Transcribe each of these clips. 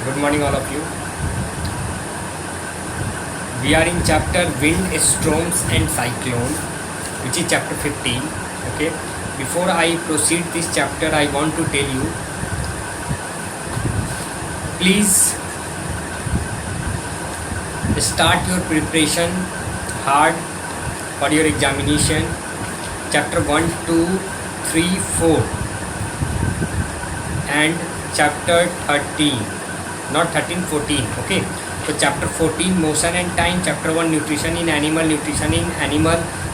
Good morning, all of you. We are in chapter Wind, Storms, and Cyclone, which is chapter 15. Okay. Before I proceed this chapter, I want to tell you, please start your preparation hard for your examination. Chapter 1, 2, 3, 4, and chapter 13, not 13, 14. Okay. So chapter 14, motion and time. Chapter 1, nutrition in animal,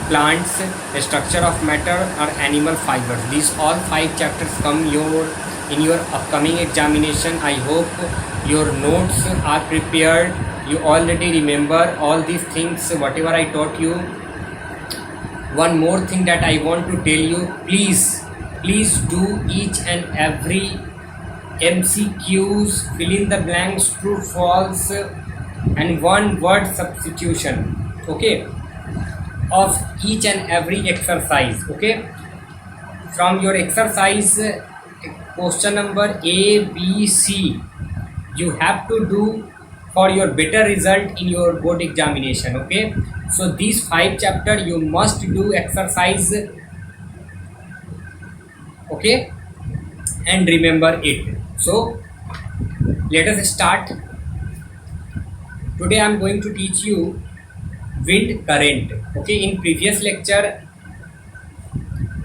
plants, the structure of matter or animal fibers. These all 5 chapters come in your upcoming examination. I hope your notes are prepared. You already remember all these things, whatever I taught you. One more thing that I want to tell you, please do each and every MCQs, fill in the blanks, true, false, and one word substitution, okay, of each and every exercise. Okay, from your exercise question number A, B, C, you have to do for your better result in your board examination. Okay, so these 5 chapters you must do exercise, okay, and remember it. So let us start. Today I am going to teach you wind current. Okay, in previous lecture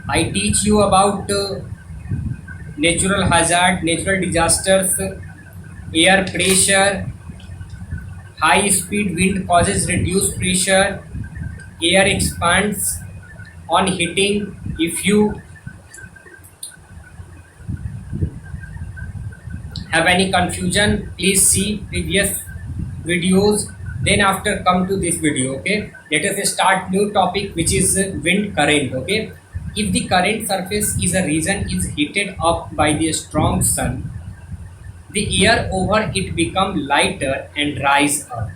I teach you about natural hazard, natural disasters, air pressure, high speed wind causes reduced pressure, air expands on heating. If you have any confusion, please see previous videos, then after come to this video. Okay, let us start new topic, which is wind current. Okay, if the current surface is a region is heated up by the strong sun, the air over it become lighter and rise up.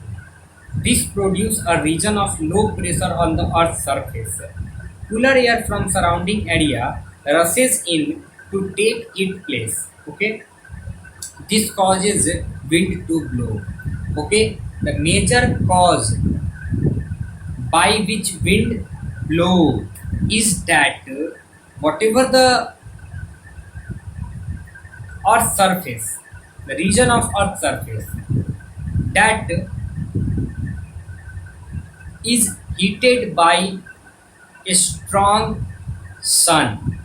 This produce a region of low pressure on the earth's surface. Cooler air from surrounding area rushes in to take its place. Okay, this causes wind to blow. Okay, the major cause by which wind blow is that whatever the earth surface, the region of earth surface that is heated by a strong sun,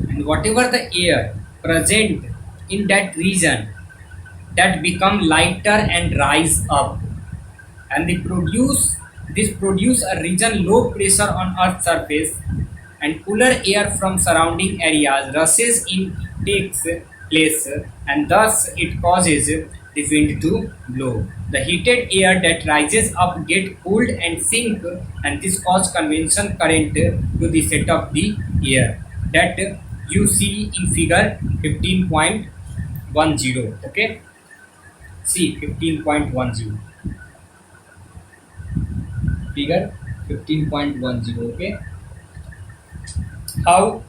and whatever the air present in that region that become lighter and rise up, and this produce a region low pressure on earth surface, and cooler air from surrounding areas rushes in, takes place, and thus it causes the wind to blow. The heated air that rises up get cooled and sink, and this causes convection current to the set of the air that you see in figure 15.10. Okay, see 15.10, figure 15.10. Okay, how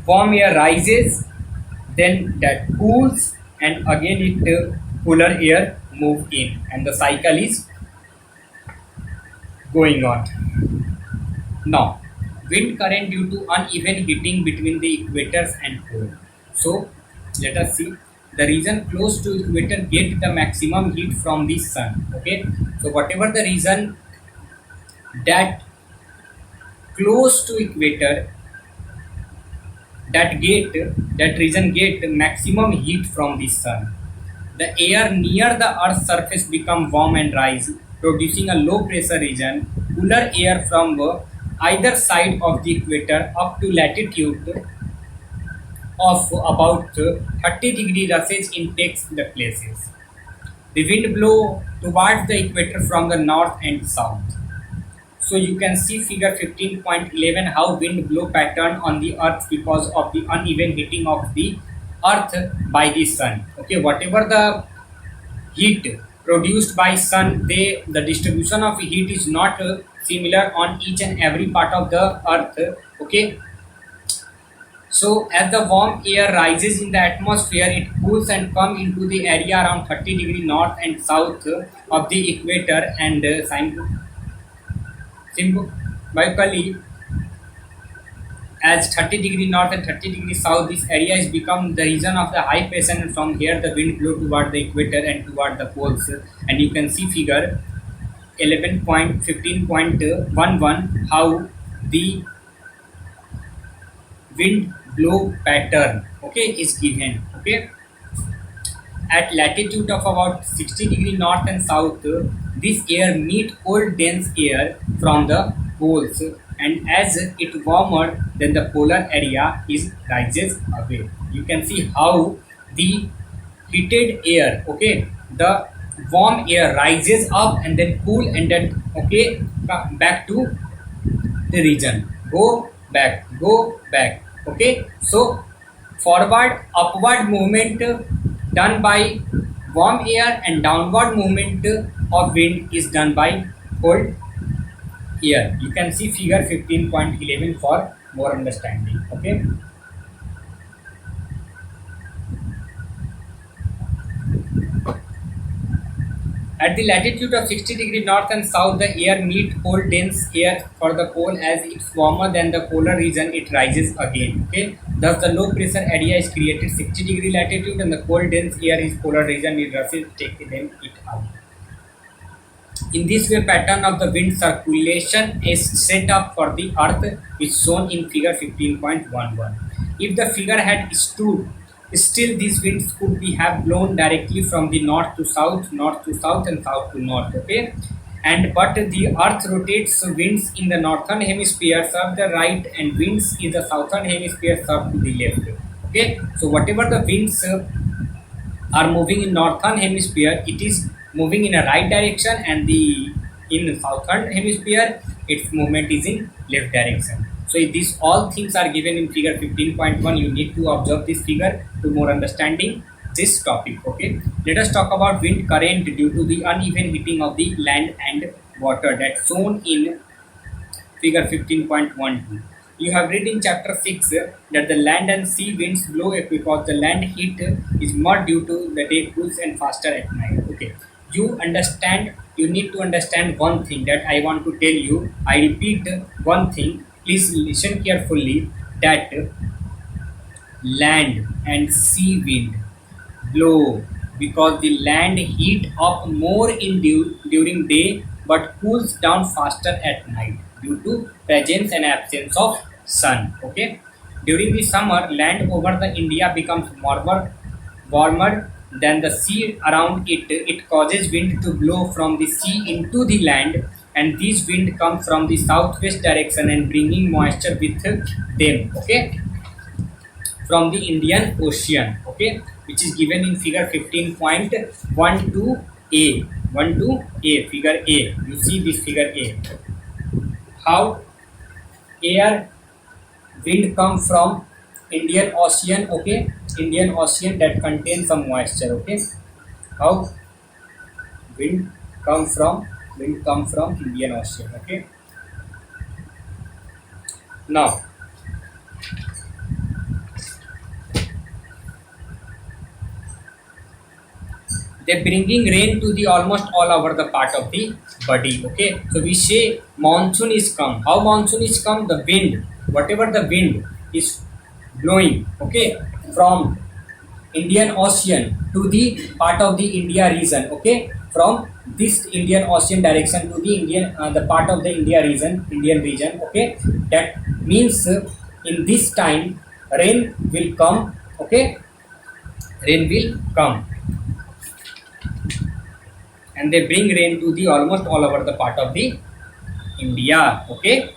warm air rises, then that cools, and again it cooler air move in, and the cycle is going on. Now, wind current due to uneven heating between the equators and pole. So let us see. The region close to equator get the maximum heat from the sun. Okay, so whatever the region that close to equator, that region get maximum heat from the sun. The air near the earth's surface become warm and rise, producing a low pressure region. Cooler air from either side of the equator up to latitude of about 30 degree rushes in takes the places. The wind blow towards the equator from the north and south. So you can see figure 15.11 how wind blow pattern on the earth because of the uneven heating of the earth by the sun. Okay, whatever the heat produced by sun, the distribution of heat is not similar on each and every part of the earth. Okay, So as the warm air rises in the atmosphere, it cools and comes into the area around 30 degree north and south of the equator, and symbolically as 30 degree north and 30 degree south, this area is become the region of the high pressure, and from here the wind blow toward the equator and toward the poles. And you can see figure 11.15.11 how the wind blow pattern, okay, is given. Okay, at latitude of about 60 degree north and south, this air meet cold dense air from the poles, and as it warmer, then the polar area is rises away. You can see how the heated air, okay, the warm air rises up and then cool and then, okay, come back to the region, go back. Okay, so forward upward movement done by warm air, and downward movement of wind is done by cold air. You can see figure 15.11 for more understanding. Okay, at the latitude of 60 degree north and south, the air meet cold dense air for the pole. As it's warmer than the polar region, it rises again. Okay, thus the low pressure area is created 60 degree latitude, and the cold dense air is polar region. It rushes taking them it out. In this way, pattern of the wind circulation is set up for the Earth, is shown in figure 15.11. If the figure had stood still, these winds could be have blown directly from the north to south, and south to north. Okay, and but the Earth rotates, winds in the northern hemisphere serve the right, and winds in the southern hemisphere serve to the left. Okay, so whatever the winds are moving in northern hemisphere, it is moving in a right direction, and the in southern hemisphere its movement is in left direction. So if these all things are given in figure 15.1, you need to observe this figure to more understanding this topic. Okay, let us talk about wind current due to the uneven heating of the land and water, that's shown in figure 15.12. You have read in chapter 6 that the land and sea winds blow because the land heat is more due to the day cools and faster at night. Okay, you need to understand one thing that I want to tell you. I repeat one thing, please listen carefully, that land and sea wind blow because the land heat up more in during day but cools down faster at night due to presence and absence of sun. Okay, during the summer, land over the India becomes warmer than the sea around it. It causes wind to blow from the sea into the land, and this wind comes from the southwest direction and bringing moisture with them. Okay, from the Indian Ocean. Okay, which is given in figure 15.12a. 12a, figure A. You see this figure A. How air wind come from Indian Ocean. Okay, Indian Ocean that contains some moisture. Okay, how wind come from Indian Ocean. Okay, now they bringing rain to the almost all over the part of the body. Okay, so we say monsoon is come. How monsoon is come? The wind, whatever the wind is blowing, okay, from Indian Ocean to the part of the India region. Okay, from this Indian Ocean direction to the the part of the Indian region. Okay, that means in this time rain will come. Okay, rain will come, and they bring rain to the almost all over the part of the India. Okay,